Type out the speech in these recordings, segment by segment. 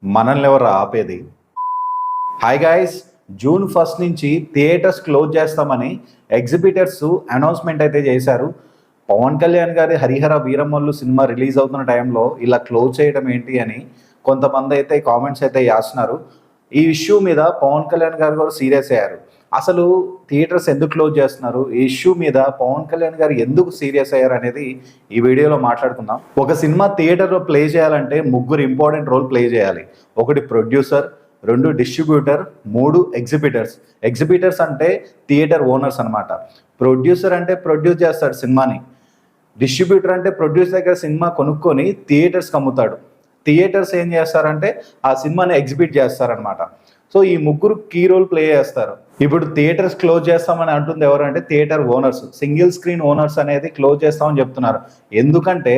మనల్ని ఎవరు ఆపేది? హాయ్ గాయ్స్, జూన్ 1 నుంచి థియేటర్స్ క్లోజ్ చేస్తామని ఎగ్జిబిటర్స్ అనౌన్స్మెంట్ అయితే చేశారు. పవన్ కళ్యాణ్ గారి హరిహర వీరమల్లు సినిమా రిలీజ్ అవుతున్న టైంలో ఇలా క్లోజ్ చేయడం ఏంటి అని కొంతమంది అయితే కామెంట్స్ అయితే చేస్తున్నారు. ఈ ఇష్యూ మీద పవన్ కళ్యాణ్ గారు కూడా సీరియస్ అయ్యారు. అసలు థియేటర్స్ ఎందుకు క్లోజ్ చేస్తున్నారు, ఈ ఇష్యూ మీద పవన్ కళ్యాణ్ గారు ఎందుకు సీరియస్ అయ్యారు అనేది ఈ వీడియోలో మాట్లాడుకుందాం. ఒక సినిమా థియేటర్లో ప్లే చేయాలంటే ముగ్గురు ఇంపార్టెంట్ రోల్ ప్లే చేయాలి. ఒకటి ప్రొడ్యూసర్, 2 డిస్ట్రిబ్యూటర్, 3 ఎగ్జిబిటర్స్. ఎగ్జిబిటర్స్ అంటే థియేటర్ ఓనర్స్ అనమాట. ప్రొడ్యూసర్ అంటే ప్రొడ్యూస్ చేస్తాడు సినిమాని. డిస్ట్రిబ్యూటర్ అంటే ప్రొడ్యూసర్ దగ్గర సినిమా కొనుక్కొని థియేటర్స్కి అమ్ముతాడు. థియేటర్స్ ఏం చేస్తారంటే ఆ సినిమాని ఎగ్జిబిట్ చేస్తారనమాట. సో ఈ ముగ్గురు కీ రోల్ ప్లే చేస్తారు. ఇప్పుడు థియేటర్స్ క్లోజ్ చేస్తామని అంటుంది ఎవరంటే theatre owners, single screen owners అనేది క్లోజ్ చేస్తామని చెప్తున్నారు. ఎందుకంటే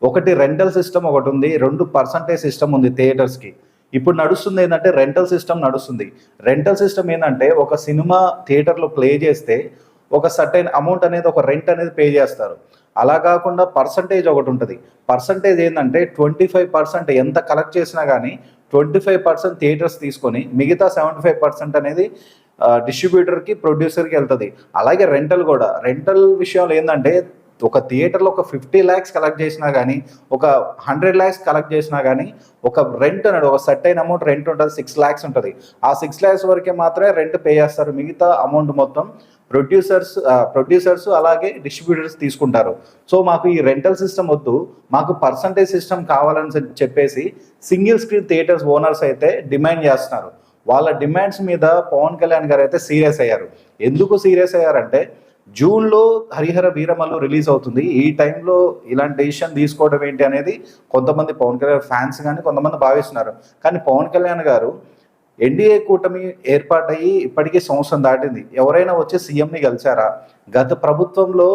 ఒకటి రెంటల్ సిస్టమ్ ఒకటి ఉంది, 2% సిస్టమ్ ఉంది థియేటర్స్కి. ఇప్పుడు నడుస్తుంది ఏంటంటే రెంటల్ సిస్టమ్ నడుస్తుంది. రెంటల్ సిస్టమ్ ఏంటంటే ఒక సినిమా థియేటర్లో ప్లే చేస్తే ఒక సర్టైన్ అమౌంట్ అనేది, ఒక రెంట్ అనేది పే చేస్తారు. అలా కాకుండా పర్సంటేజ్ ఒకటి ఉంటుంది. పర్సంటేజ్ ఏంటంటే 25% ఎంత కలెక్ట్ చేసినా కానీ 25% థియేటర్స్ తీసుకొని మిగతా 75% అనేది డిస్ట్రిబ్యూటర్కి, ప్రొడ్యూసర్కి వెళ్తుంది. అలాగే రెంటల్ కూడా. రెంటల్ విషయంలో ఏంటంటే ఒక థియేటర్లో ఒక 50 lakhs కలెక్ట్ చేసినా కానీ, ఒక 100 lakhs కలెక్ట్ చేసినా కానీ ఒక రెంట్ అనేది, ఒక సర్టైన్ అమౌంట్ రెంట్ ఉంటుంది, 6 lakhs ఉంటుంది. ఆ 6 lakhs వరకే మాత్రమే రెంట్ పే చేస్తారు. మిగతా అమౌంట్ మొత్తం ప్రొడ్యూసర్స్ అలాగే డిస్ట్రిబ్యూటర్స్ తీసుకుంటారు. సో మాకు ఈ రెంటల్ సిస్టమ్ వద్దు, మాకు పర్సంటేజ్ సిస్టమ్ కావాలని చెప్పేసి సింగిల్ స్క్రీన్ థియేటర్స్ ఓనర్స్ అయితే డిమాండ్ చేస్తున్నారు. వాళ్ళ డిమాండ్స్ మీద పవన్ కళ్యాణ్ గారు అయితే సీరియస్ అయ్యారు. ఎందుకు సీరియస్ అయ్యారంటే జూన్లో హరిహర వీరమల్లు రిలీజ్ అవుతుంది. ఈ టైంలో ఇలాంటి డెసిషన్ తీసుకోవడం ఏంటి అనేది కొంతమంది పవన్ కళ్యాణ్ ఫ్యాన్స్ కానీ కొంతమంది భావిస్తున్నారు. కానీ పవన్ కళ్యాణ్ గారు ఎన్డీఏ కూటమి ఏర్పాటయ్యి ఇప్పటికీ సంవత్సరం దాటింది. ఎవరైనా వచ్చి సీఎంని కలిసారా? గత ప్రభుత్వంలో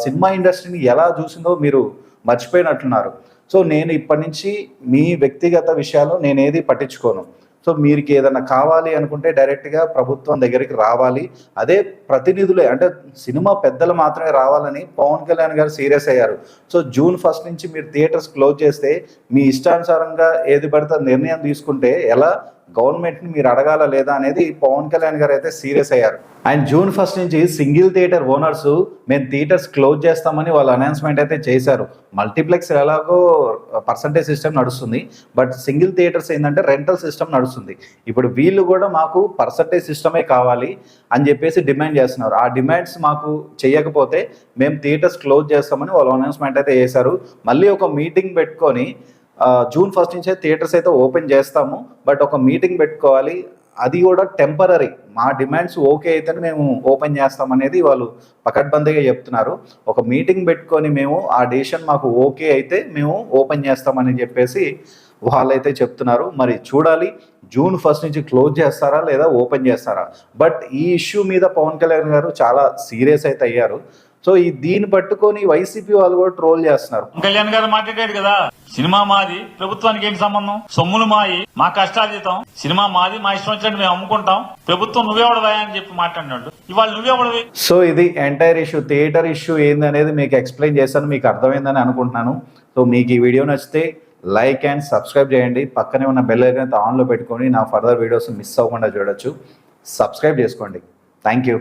సినిమా ఇండస్ట్రీని ఎలా చూసిందో మీరు మర్చిపోయినట్లున్నారు. సో నేను ఇప్పటి నుంచి మీ వ్యక్తిగత విషయాలు నేనేది పట్టించుకోను. సో మీకు ఏదైనా కావాలి అనుకుంటే డైరెక్ట్గా ప్రభుత్వం దగ్గరికి రావాలి. అదే ప్రతినిధులే, అంటే సినిమా పెద్దలు మాత్రమే రావాలని పవన్ కళ్యాణ్ గారు సీరియస్ అయ్యారు. సో జూన్ 1 నుంచి మీరు థియేటర్స్ క్లోజ్ చేస్తే మీ ఇష్టానుసారంగా ఏది పడితే నిర్ణయం తీసుకుంటే ఎలా, గవర్నమెంట్ని మీరు అడగాల లేదా అనేది పవన్ కళ్యాణ్ గారు అయితే సీరియస్ అయ్యారు. అండ్ జూన్ 1 నుంచి సింగిల్ థియేటర్ ఓనర్స్ మేము థియేటర్స్ క్లోజ్ చేస్తామని వాళ్ళు అనౌన్స్మెంట్ అయితే చేశారు. మల్టీప్లెక్స్ ఎలాగో పర్సంటేజ్ సిస్టమ్ నడుస్తుంది, బట్ సింగిల్ థియేటర్స్ ఏంటంటే రెంటల్ సిస్టమ్ నడుస్తుంది. ఇప్పుడు వీళ్ళు కూడా మాకు పర్సంటేజ్ సిస్టమే కావాలి అని చెప్పేసి డిమాండ్ చేస్తున్నారు. ఆ డిమాండ్స్ మాకు చేయకపోతే మేము థియేటర్స్ క్లోజ్ చేస్తామని వాళ్ళు అనౌన్స్మెంట్ అయితే చేశారు. మళ్ళీ ఒక మీటింగ్ పెట్టుకొని జూన్ 1 నుంచే థియేటర్స్ అయితే ఓపెన్ చేస్తాము, బట్ ఒక మీటింగ్ పెట్టుకోవాలి, అది కూడా టెంపరరీ. మా డిమాండ్స్ ఓకే అయితేనే మేము ఓపెన్ చేస్తాం అనేది వాళ్ళు పకడ్బందీగా చెప్తున్నారు. ఒక మీటింగ్ పెట్టుకొని మేము ఆ డెసిషన్ మాకు ఓకే అయితే మేము ఓపెన్ చేస్తామని చెప్పేసి వాళ్ళైతే చెప్తున్నారు. మరి చూడాలి జూన్ 1 నుంచి క్లోజ్ చేస్తారా లేదా ఓపెన్ చేస్తారా. బట్ ఈ ఇష్యూ మీద పవన్ కళ్యాణ్ గారు చాలా సీరియస్ అయితే అయ్యారు. సో దీన్ని పట్టుకొని వైసీపీ వాళ్ళు కూడా ట్రోల్ చేస్తున్నారు. కళ్యాణ్ గారు మాట్లాడారు కదా, సినిమా మాది, ప్రభుత్వానికి ఏంటి సంబంధం, సొమ్ములు మాయి, మా కష్టాతీతం, సినిమా మాది, మా ఇష్టం వచ్చినట్టు మేము అమ్ముకుంటాం, ప్రభుత్వం నువ్వెవడవా అని చెప్పి మాట్లాడినాడు. ఇవాళ నువ్వెవడవి. సో ఇది ఎంటైర్ ఇష్యూ, థియేటర్ ఇష్యూ ఏందనేది మీకు ఎక్స్ప్లెయిన్ చేశాను, మీకు అర్థమైందని అనుకుంటున్నాను. సో మీకు ఈ వీడియో నచ్చితే లైక్ అండ్ సబ్స్క్రైబ్ చేయండి. పక్కనే ఉన్న బెల్ ఐకాన్ ఆన్లో పెట్టుకొని నా ఫర్దర్ వీడియోస్ మిస్ అవ్వకుండా చూడొచ్చు. సబ్స్క్రైబ్ చేసుకోండి. Thank you.